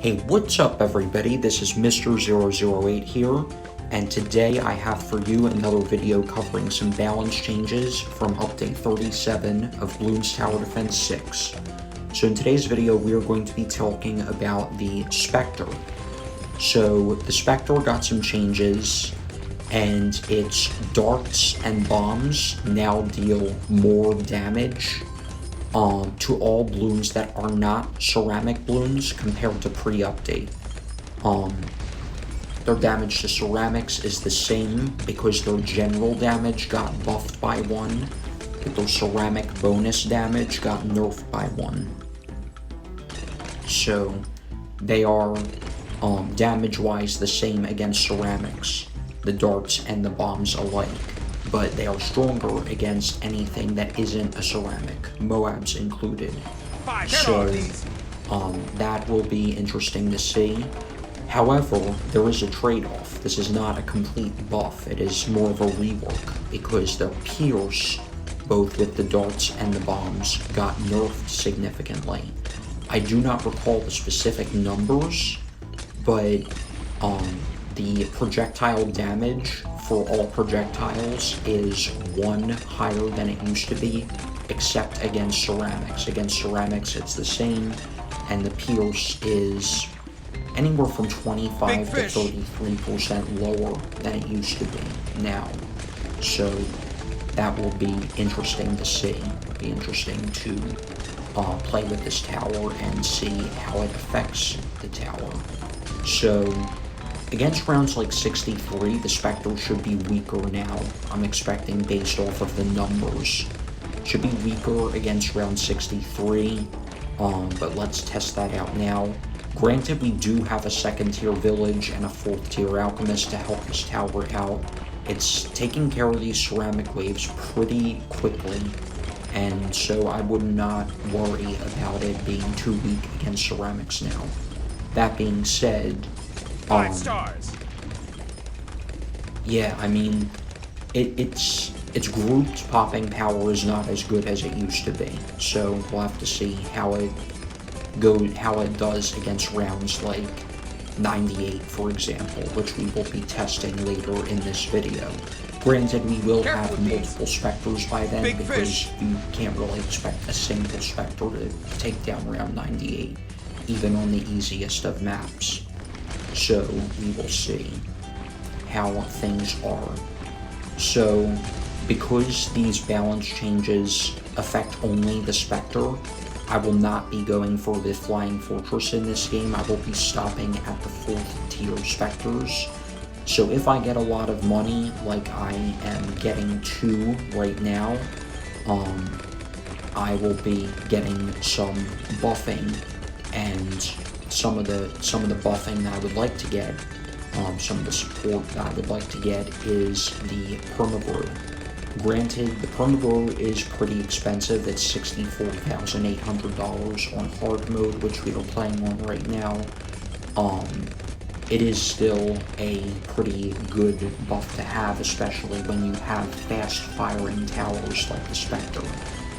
Hey, what's up everybody? This is Mr. 008 here, and today I have for you another video covering some balance changes from update 37 of Bloons Tower Defense 6. So in today's video we are going to be talking about the Spectre. So the Spectre got some changes, and its darts and bombs now deal more damage to all balloons that are not ceramic balloons compared to pre-update. Their damage to ceramics is the same because their general damage got buffed by 1, but their ceramic bonus damage got nerfed by 1. So they are damage-wise the same against ceramics, the darts and the bombs alike, but they are stronger against anything that isn't a ceramic, Moabs included. So that will be interesting to see. However, there is a trade-off. This is not a complete buff, it is more of a rework, because their pierce, both with the darts and the bombs, got nerfed significantly. I do not recall the specific numbers, but the projectile damage for all projectiles is 1 higher than it used to be, except against ceramics. Against ceramics it's the same, and the pierce is anywhere from 25 to 33% lower than it used to be now. So that will be interesting to see. It'll be interesting to play with this tower and see how it affects the tower. So against rounds like 63, the Spectre should be weaker now. I'm expecting, based off of the numbers. Should be weaker against round 63, but let's test that out now. Granted, we do have a 2nd tier village and a 4th tier alchemist to help this tower out. It's taking care of these ceramic waves pretty quickly, and so I would not worry about it being too weak against ceramics now. That being said, 5 stars. Yeah, I mean, its grouped popping power is not as good as it used to be, so we'll have to see how it does against rounds like 98, for example, which we will be testing later in this video. Granted, we will have multiple Spectres by then, because you can't really expect a single Spectre to take down round 98, even on the easiest of maps. So we will see how things are. So because these balance changes affect only the Spectre, I will not be going for the Flying Fortress in this game. I will be stopping at the 4th tier Spectres. So if I get a lot of money, like I am getting 2 right now, I will be getting some buffing, and some of the buffing that I would like to get, some of the support that I would like to get is the Permabrew. Granted, the Permabrew is pretty expensive. It's $64,800 on hard mode, which we are playing on right now. It is still a pretty good buff to have, especially when you have fast firing towers like the Spectre.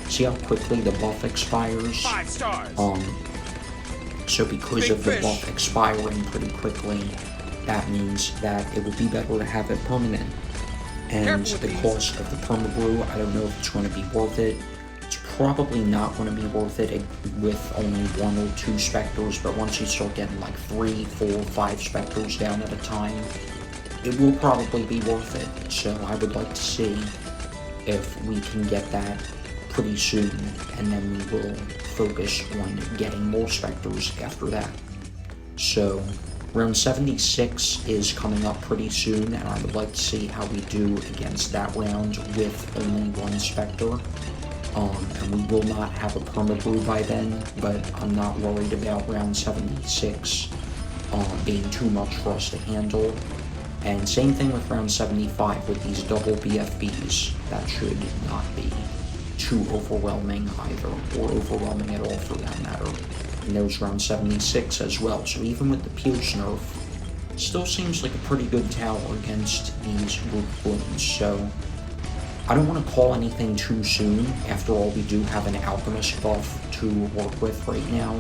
See how quickly the buff expires? 5 stars. So because of the buff expiring pretty quickly, that means that it would be better to have it permanent. And the cost of the Permabrew, I don't know if it's going to be worth it. It's probably not going to be worth it with only 1 or 2 Spectres, but once you start getting like 3, 4, 5 Spectres down at a time, it will probably be worth it. So I would like to see if we can get that pretty soon, and then we will focus on getting more Spectres after that. So round 76 is coming up pretty soon, and I would like to see how we do against that round with only 1 Spectre. And we will not have a Permabrew by then, but I'm not worried about round 76 being too much for us to handle. And same thing with round 75 with these double BFBs. That should not be too overwhelming either, or overwhelming at all for that matter. And there's round 76 as well, so even with the pierce nerf, it still seems like a pretty good tower against these group balloons. So I don't want to call anything too soon. After all, we do have an alchemist buff to work with right now.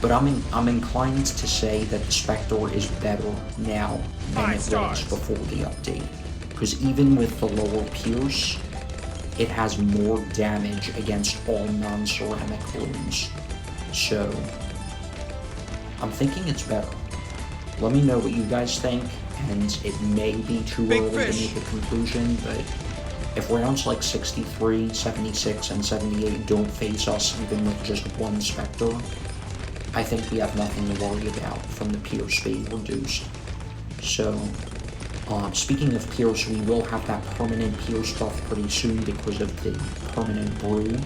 But I'm inclined to say that the Spectre is better now than it was before the update. Because even with the lower Pierce, it has more damage against all non-ceramic bloons. So, I'm thinking it's better. Let me know what you guys think, and it may be too early to make a conclusion, but if rounds like 63, 76, and 78 don't phase us even with just one Spectre, I think we have nothing to worry about from the Pierce being reduced. So, speaking of Pierce, we will have that permanent Pierce buff pretty soon because of the permanent brew.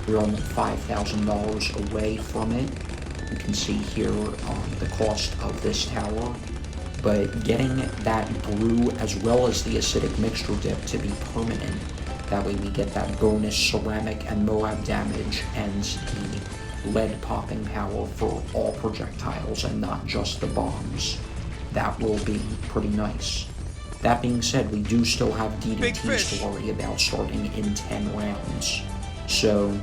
We're only $5,000 away from it. You can see here the cost of this tower. But getting that brew as well as the acidic mixture dip to be permanent, that way we get that bonus ceramic and Moab damage and the lead popping power for all projectiles and not just the bombs. That will be pretty nice. That being said, we do still have DDTs to worry about starting in 10 rounds. So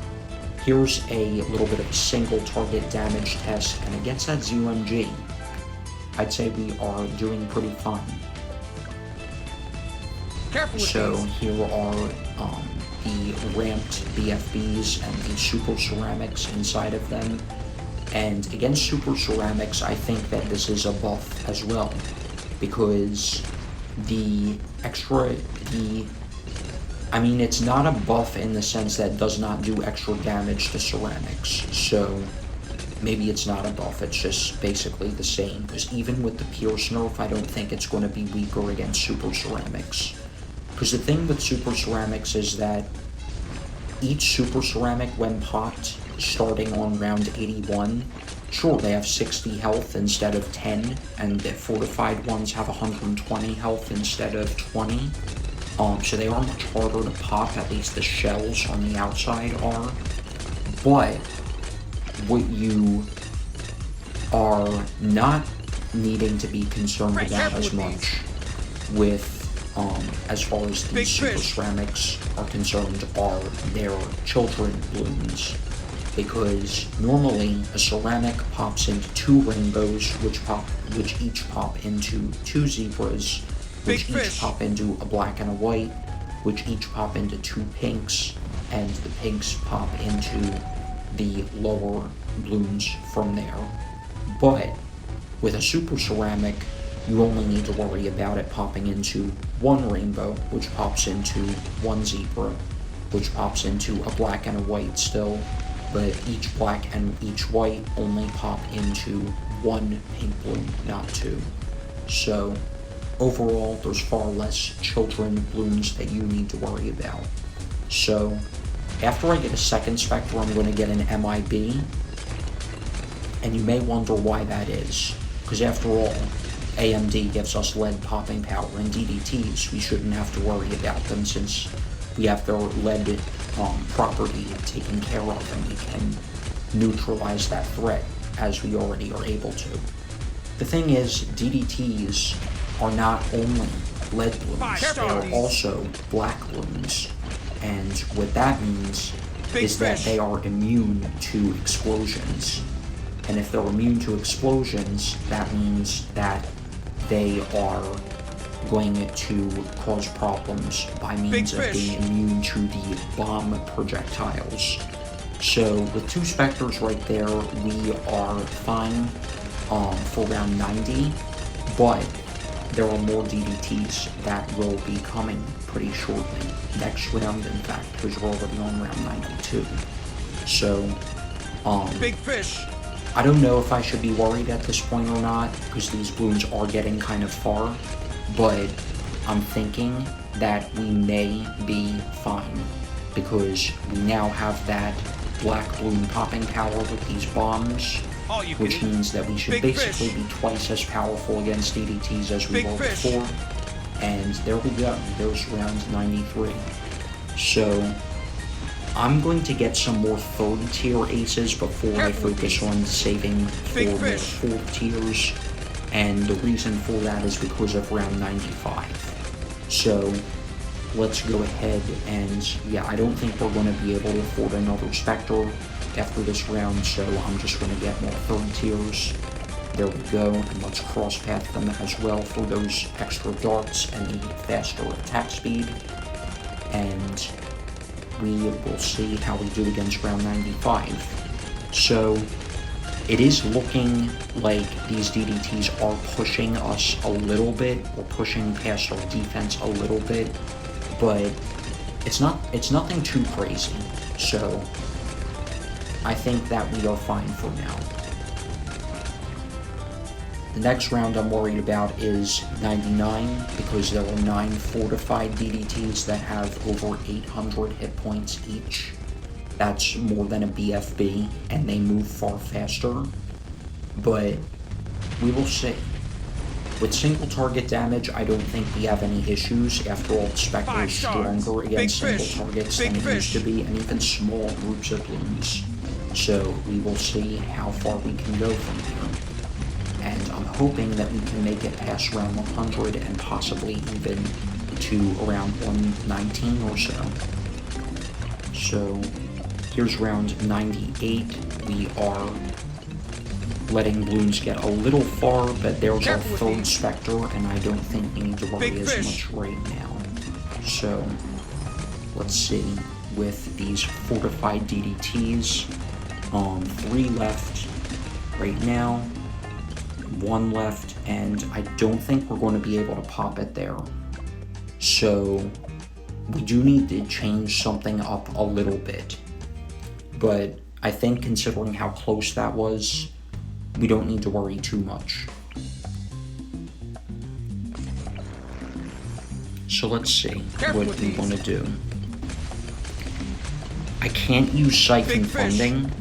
here's a little bit of a single target damage test, and against that ZUMG, I'd say we are doing pretty fine. So here are the ramped BFBs and the super ceramics inside of them. And against super ceramics, I think that this is a buff as well, because I mean, it's not a buff in the sense that it does not do extra damage to ceramics, so maybe it's not a buff, it's just basically the same, because even with the Pierce nerf, I don't think it's going to be weaker against super ceramics. Because the thing with super ceramics is that each super ceramic, when popped, starting on round 81, sure, they have 60 health instead of 10, and the fortified ones have 120 health instead of 20. So they are much harder to pop, at least the shells on the outside are. But what you are not needing to be concerned about as much with as far as the super ceramics are concerned are their children bloons, because normally a ceramic pops into 2 rainbows, which each pop into 2 zebras, which each pop into a black and a white, which each pop into 2 pinks, and the pinks pop into the lower bloons from there. But with a super ceramic, you only need to worry about it popping into 1 rainbow, which pops into 1 zebra, which pops into a black and a white still, but each black and each white only pop into 1 pink bloon, not 2. So overall, there's far less children bloons that you need to worry about. So after I get a second Spectre, I'm going to get an MIB, and you may wonder why that is, because after all, AMD gives us lead popping power, and DDTs, we shouldn't have to worry about them since we have their lead property taken care of, and we can neutralize that threat as we already are able to. The thing is, DDTs are not only lead bloons, they are also black bloons, and what that means is that they are immune to explosions. And if they're immune to explosions, that means that they are going to cause problems by means of being immune to the bomb projectiles. So with 2 Spectres right there, we are fine for round 90, but there are more DDTs that will be coming pretty shortly. Next round, in fact, because we're already on round 92. So, Big fish. I don't know if I should be worried at this point or not, because these bloons are getting kind of far, but I'm thinking that we may be fine, because we now have that black bloon popping power with these bombs, which means that we should basically be twice as powerful against DDTs as we were before, and there we go, there's round 93. So I'm going to get some more 3rd tier aces before I focus on saving for more 4th tiers, and the reason for that is because of round 95. So let's go ahead and, yeah, I don't think we're going to be able to afford another Spectre after this round, so I'm just going to get more third tiers. There we go, and let's cross path them as well for those extra darts and the faster attack speed. And we will see how we do against round 95. So it is looking like these DDTs are pushing us a little bit, or pushing past our defense a little bit, but it's nothing too crazy. So I think that we are fine for now. The next round I'm worried about is 99, because there are 9 fortified DDTs that have over 800 hit points each. That's more than a BFB, and they move far faster, but we will see. With single target damage, I don't think we have any issues. After all, Spectre is stronger against single targets than it used to be, and even small groups of Bloons. So we will see how far we can go from here. And I'm hoping that we can make it past round 100 and possibly even to around 119 or so. So here's round 98. We are letting Bloons get a little far, but there's our third Spectre, and I don't think we need to worry as much right now. So let's see, with these fortified DDTs, 3 left right now, 1 left, and I don't think we're going to be able to pop it there. So we do need to change something up a little bit, but I think considering how close that was, we don't need to worry too much. So let's see what we want to do. I can't use Siphon Funding,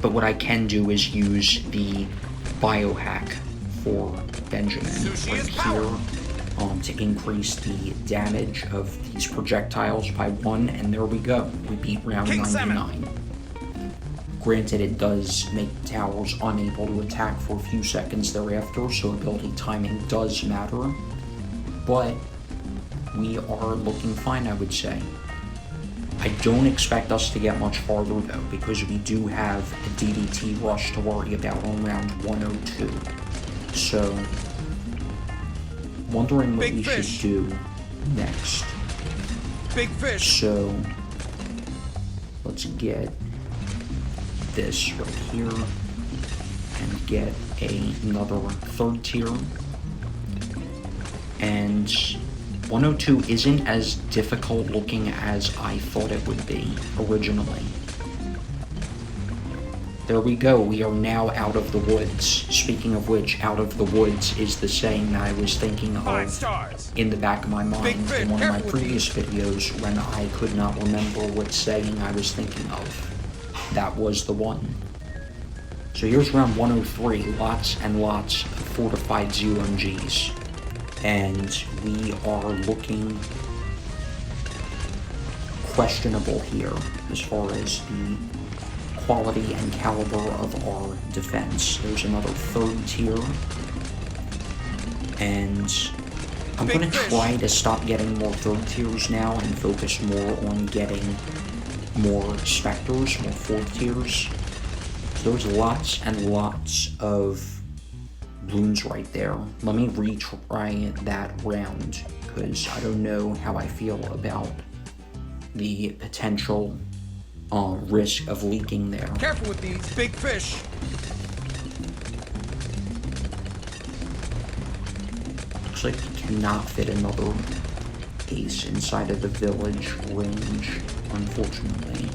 but what I can do is use the Biohack for Benjamin right here to increase the damage of these projectiles by 1, and there we go. We beat round 99. Granted, it does make towers unable to attack for a few seconds thereafter, so ability timing does matter, but we are looking fine, I would say. I don't expect us to get much farther though, because we do have a DDT rush to worry about on round 102. So, wondering what we should do next. Big fish. So, let's get this right here and get another third tier. And 102 isn't as difficult looking as I thought it would be originally. There we go, we are now out of the woods. Speaking of which, out of the woods is the saying that I was thinking of in the back of my mind in one of my previous videos when I could not remember what saying I was thinking of. That was the one. So here's round 103, lots and lots of fortified ZOMGs. And we are looking questionable here as far as the quality and caliber of our defense. There's another third tier, and I'm going to try to stop getting more third tiers now and focus more on getting more Spectres, more fourth tiers. So there's lots and lots of Bloons right there. Let me retry that round, because I don't know how I feel about the potential risk of leaking there. Careful with these big fish. Looks like we cannot fit another ace inside of the village range, unfortunately.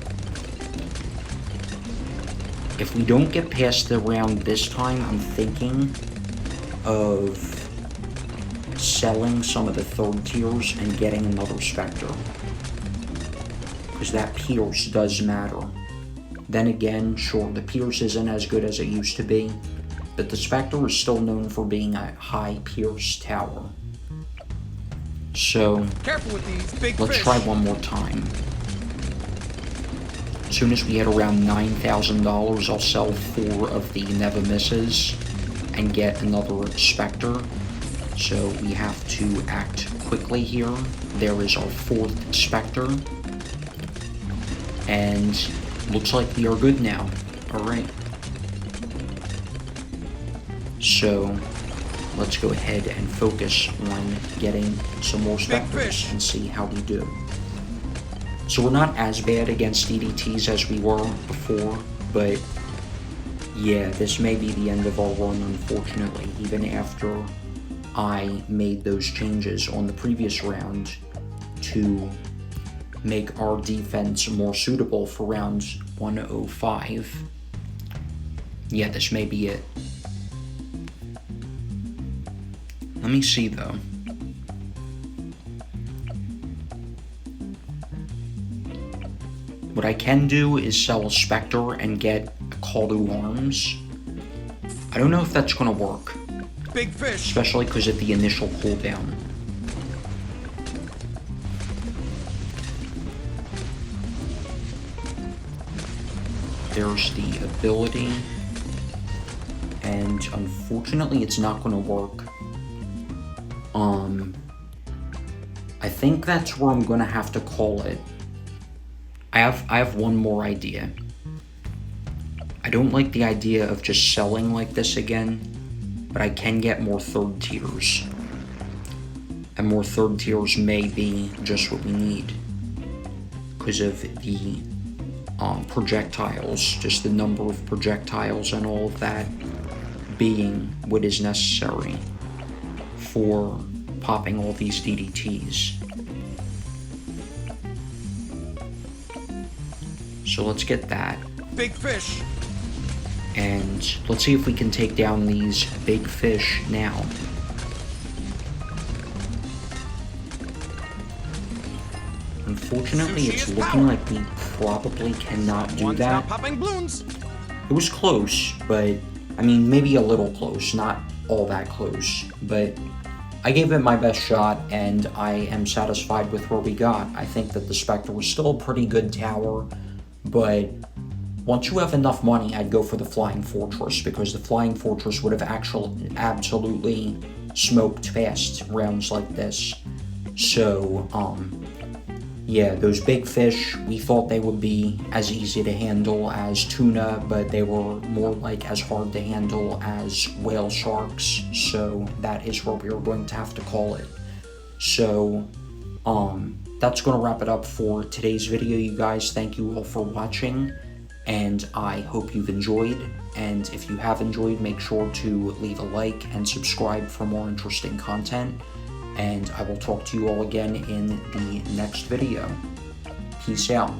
If we don't get past the round this time, I'm thinking of selling some of the third tiers and getting another Spectre, because that Pierce does matter. Then again, sure, the Pierce isn't as good as it used to be, but the Spectre is still known for being a high Pierce tower. So, careful with these big let's fish. try one more time. As soon as we hit around $9,000, I'll sell 4 of the Never Misses and get another Spectre. So we have to act quickly here, there is our 4th Spectre. And looks like we are good now. Alright. So, let's go ahead and focus on getting some more Spectres and see how we do. So we're not as bad against DDTs as we were before, but yeah, this may be the end of our run, unfortunately, even after I made those changes on the previous round to make our defense more suitable for round 105. Yeah, this may be it. Let me see, though. What I can do is sell a Spectre and get a call to arms. I don't know if that's gonna work. Big fish. Especially because of the initial cooldown. There's the ability. And unfortunately, it's not gonna work. I think that's where I'm gonna have to call it. I have one more idea. I don't like the idea of just selling like this again, but I can get more 3rd tiers. And more 3rd tiers may be just what we need. Because of the projectiles, just the number of projectiles and all of that being what is necessary for popping all these DDTs. So let's get that. Big fish. And let's see if we can take down these big fish now. Unfortunately, it's looking like we probably cannot do that. Popping balloons. It was close, but I mean, maybe a little close, not all that close. But I gave it my best shot, and I am satisfied with where we got. I think that the Spectre was still a pretty good tower, but once you have enough money, I'd go for the Flying Fortress, because the Flying Fortress would have actually absolutely smoked past rounds like this. So, yeah, those big fish, we thought they would be as easy to handle as tuna, but they were more like as hard to handle as whale sharks, so that is where we are going to have to call it. So, that's going to wrap it up for today's video, you guys. Thank you all for watching, and I hope you've enjoyed. And if you have enjoyed, make sure to leave a like and subscribe for more interesting content. And I will talk to you all again in the next video. Peace out.